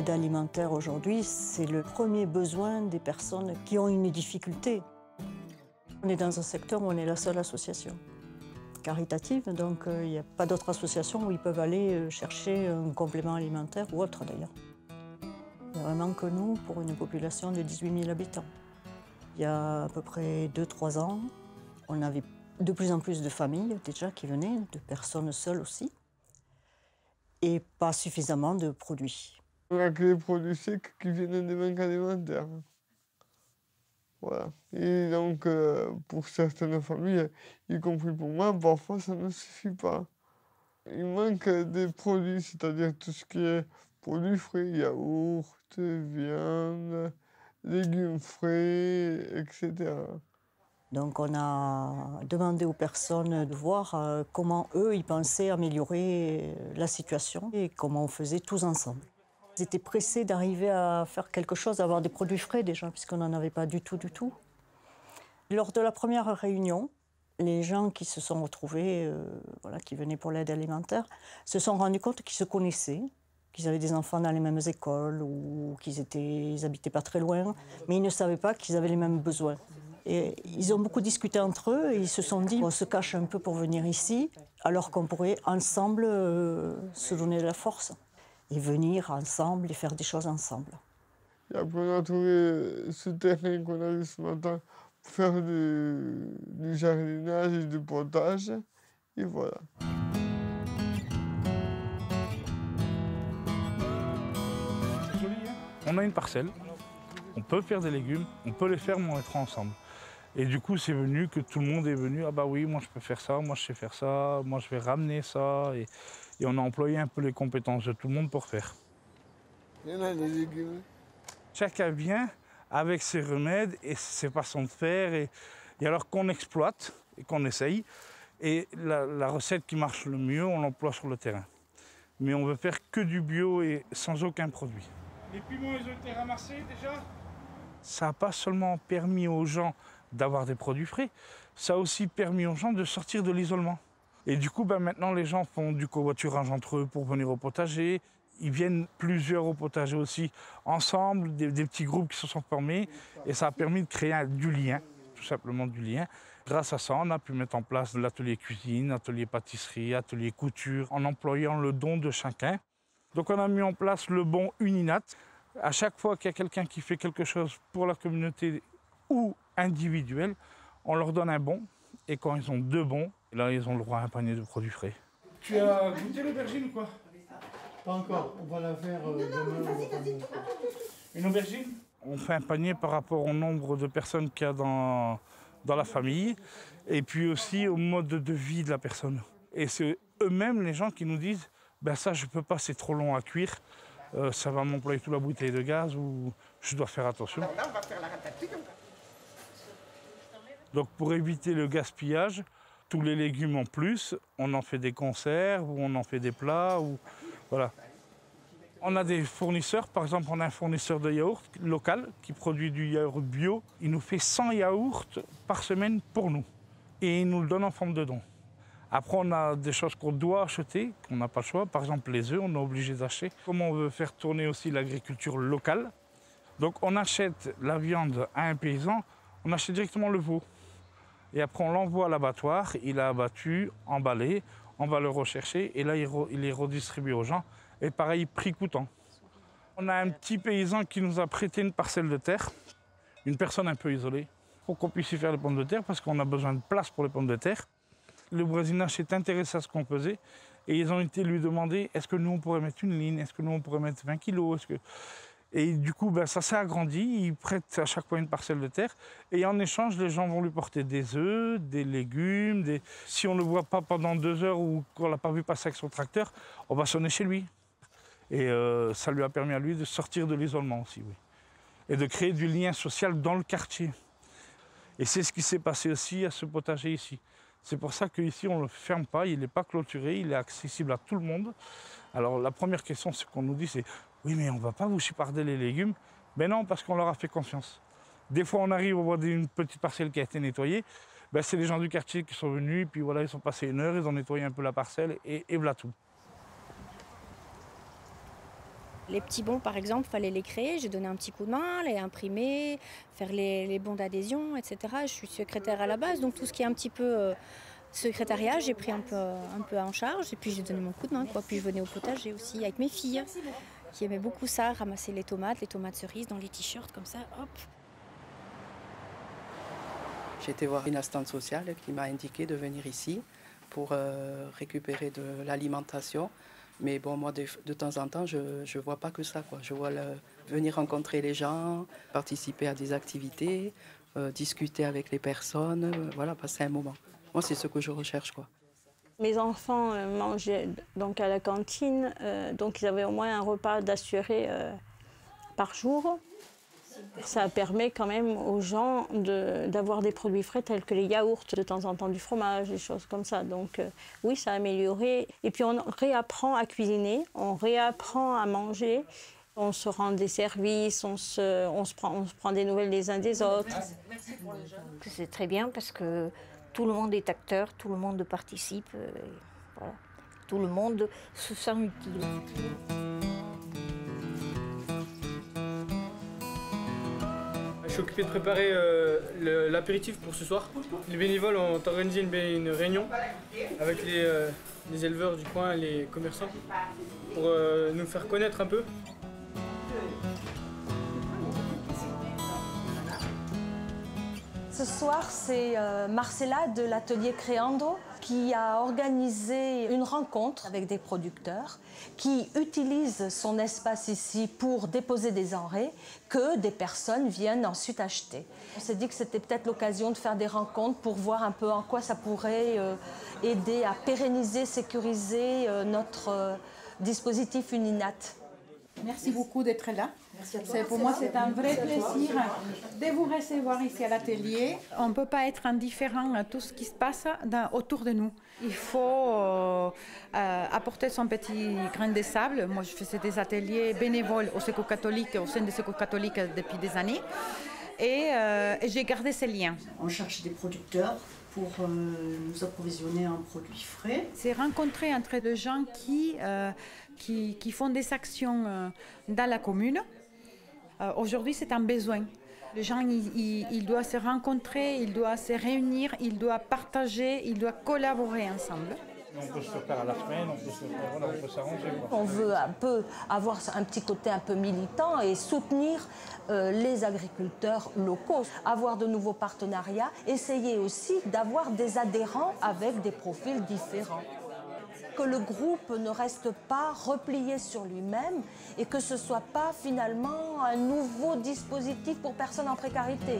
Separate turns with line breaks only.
L'aide alimentaire aujourd'hui, c'est le premier besoin des personnes qui ont une difficulté. On est dans un secteur où on est la seule association caritative, donc il n'y a pas d'autres associations où ils peuvent aller chercher un complément alimentaire ou autre d'ailleurs. Il n'y a vraiment que nous pour une population de 18 000 habitants. Il y a à peu près 2-3 ans, on avait de plus en plus de familles déjà qui venaient, de personnes seules aussi, et pas suffisamment de produits.
On a que les produits secs qui viennent des banques alimentaires. Voilà. Et donc, pour certaines familles, y compris pour moi, parfois ça ne suffit pas. Il manque des produits, c'est-à-dire tout ce qui est produits frais, yaourt, viande, légumes frais, etc.
Donc on a demandé aux personnes de voir comment eux, ils pensaient améliorer la situation et comment on faisait tous ensemble. Ils étaient pressés d'arriver à faire quelque chose, d'avoir des produits frais déjà, puisqu'on n'en avait pas du tout, du tout. Lors de la première réunion, les gens qui se sont retrouvés, qui venaient pour l'aide alimentaire, se sont rendus compte qu'ils se connaissaient, qu'ils avaient des enfants dans les mêmes écoles ou qu'ils habitaient pas très loin, mais ils ne savaient pas qu'ils avaient les mêmes besoins. Et ils ont beaucoup discuté entre eux et ils se sont dit on se cache un peu pour venir ici, alors qu'on pourrait ensemble se donner de la force et venir ensemble et faire des choses ensemble.
Et après, on a trouvé ce terrain qu'on a eu ce matin pour faire du jardinage et du potage. Et voilà.
On a une parcelle, on peut faire des légumes, on peut les faire, mais on les fera ensemble. Et du coup, c'est venu que tout le monde est venu, ah bah oui, moi je peux faire ça, moi je sais faire ça, moi je vais ramener ça. Et on a employé un peu les compétences de tout le monde pour faire.
Il y en a des légumes.
Chacun vient avec ses remèdes et ses façons de faire. Et alors qu'on exploite et qu'on essaye. Et la recette qui marche le mieux, on l'emploie sur le terrain. Mais on veut faire que du bio et sans aucun produit. Les piments, ils ont été ramassés déjà? Ça n'a pas seulement permis aux gens d'avoir des produits frais, ça a aussi permis aux gens de sortir de l'isolement. Et du coup, maintenant, les gens font du covoiturage entre eux pour venir au potager. Ils viennent plusieurs au potager aussi, ensemble, des petits groupes qui se sont formés. Et ça a permis de créer du lien, tout simplement du lien. Grâce à ça, on a pu mettre en place l'atelier cuisine, atelier pâtisserie, atelier couture, en employant le don de chacun. Donc on a mis en place le bon Uninat. À chaque fois qu'il y a quelqu'un qui fait quelque chose pour la communauté ou individuel, on leur donne un bon. Et quand ils ont 2 bons, là, ils ont le droit à un panier de produits frais. Tu as goûté l'aubergine ou quoi?
Pas encore, on va la faire demain.
Une aubergine? On fait un panier par rapport au nombre de personnes qu'il y a dans la famille et puis aussi au mode de vie de la personne. Et c'est eux-mêmes les gens qui nous disent ben ça je peux pas, c'est trop long à cuire, ça va m'employer toute la bouteille de gaz ou je dois faire attention.
Alors là, on va faire la ratatouille.
Donc pour éviter le gaspillage, tous les légumes en plus, on en fait des conserves ou on en fait des plats. Voilà. On a des fournisseurs, par exemple on a un fournisseur de yaourt local qui produit du yaourt bio. Il nous fait 100 yaourts par semaine pour nous et il nous le donne en forme de don. Après on a des choses qu'on doit acheter, qu'on n'a pas le choix. Par exemple les œufs, on est obligé d'acheter. Comme on veut faire tourner aussi l'agriculture locale, donc on achète la viande à un paysan, on achète directement le veau. Et après on l'envoie à l'abattoir, il est abattu, emballé, on va le rechercher et là il est redistribué aux gens. Et pareil, prix coûtant. On a un petit paysan qui nous a prêté une parcelle de terre, une personne un peu isolée, pour qu'on puisse y faire les pommes de terre, parce qu'on a besoin de place pour les pommes de terre. Le voisinage s'est intéressé à ce qu'on faisait et ils ont été lui demander est-ce que nous on pourrait mettre une ligne, est-ce que nous on pourrait mettre 20 kilos, Et du coup, ça s'est agrandi, ils prêtent à chaque fois une parcelle de terre et en échange, les gens vont lui porter des œufs, des légumes. Si on ne le voit pas pendant 2 heures ou qu'on ne l'a pas vu passer avec son tracteur, on va sonner chez lui. Et ça lui a permis à lui de sortir de l'isolement aussi, oui. Et de créer du lien social dans le quartier. Et c'est ce qui s'est passé aussi à ce potager ici. C'est pour ça qu'ici, on ne le ferme pas, il n'est pas clôturé, il est accessible à tout le monde. Alors la première question, ce qu'on nous dit, c'est « Oui, mais on ne va pas vous chiparder les légumes ». Mais non, parce qu'on leur a fait confiance. Des fois, on arrive, on voit une petite parcelle qui a été nettoyée. C'est les gens du quartier qui sont venus, puis voilà, ils sont passés 1 heure, ils ont nettoyé un peu la parcelle, et voilà tout.
Les petits bons, par exemple, il fallait les créer. J'ai donné un petit coup de main, les imprimer, faire les bons d'adhésion, etc. Je suis secrétaire à la base, donc tout ce qui est un petit peu secrétariat, j'ai pris un peu en charge. Et puis j'ai donné mon coup de main, quoi. Puis je venais au potager aussi avec mes filles, qui aimaient beaucoup ça, ramasser les tomates cerises dans les t-shirts, comme ça, hop.
J'ai été voir une assistante sociale qui m'a indiqué de venir ici pour récupérer de l'alimentation. Mais bon, moi, de temps en temps, je ne vois pas que ça, quoi. Je vois venir rencontrer les gens, participer à des activités, discuter avec les personnes, voilà, passer un moment. Moi, c'est ce que je recherche, quoi.
Mes enfants mangeaient donc à la cantine, donc ils avaient au moins un repas d'assuré par jour. Ça permet quand même aux gens d'avoir des produits frais tels que les yaourts, de temps en temps du fromage, des choses comme ça. Donc oui, ça a amélioré. Et puis on réapprend à cuisiner, on réapprend à manger, on se rend des services, on se prend des nouvelles les uns des autres.
C'est très bien parce que tout le monde est acteur, tout le monde participe, voilà. Tout le monde se sent utile.
Je suis occupé de préparer l'apéritif pour ce soir. Les bénévoles ont organisé une réunion avec les éleveurs du coin, les commerçants, pour nous faire connaître un peu.
Ce soir, c'est Marcella de l'atelier Créando qui a organisé une rencontre avec des producteurs qui utilisent son espace ici pour déposer des denrées que des personnes viennent ensuite acheter. On s'est dit que c'était peut-être l'occasion de faire des rencontres pour voir un peu en quoi ça pourrait aider à pérenniser, sécuriser notre dispositif Uninat.
Merci beaucoup d'être là. Pour moi, c'est un vrai plaisir de vous recevoir ici à l'atelier. On ne peut pas être indifférent à tout ce qui se passe autour de nous. Il faut apporter son petit grain de sable. Moi, je faisais des ateliers bénévoles au Secours catholique, au sein des Secours catholiques depuis des années. Et j'ai gardé ces liens.
On cherche des producteurs pour nous approvisionner en produits frais.
C'est rencontrer entre des gens qui font des actions dans la commune. Aujourd'hui, c'est un besoin. Les gens, ils doivent se rencontrer, ils doivent se réunir, ils doivent partager, ils doivent collaborer ensemble.
On peut se faire à la semaine, on peut s'arranger.
On veut un peu avoir un petit côté un peu militant et soutenir les agriculteurs locaux, avoir de nouveaux partenariats, essayer aussi d'avoir des adhérents avec des profils différents. Que le groupe ne reste pas replié sur lui-même et que ce ne soit pas finalement un nouveau dispositif pour personnes en précarité.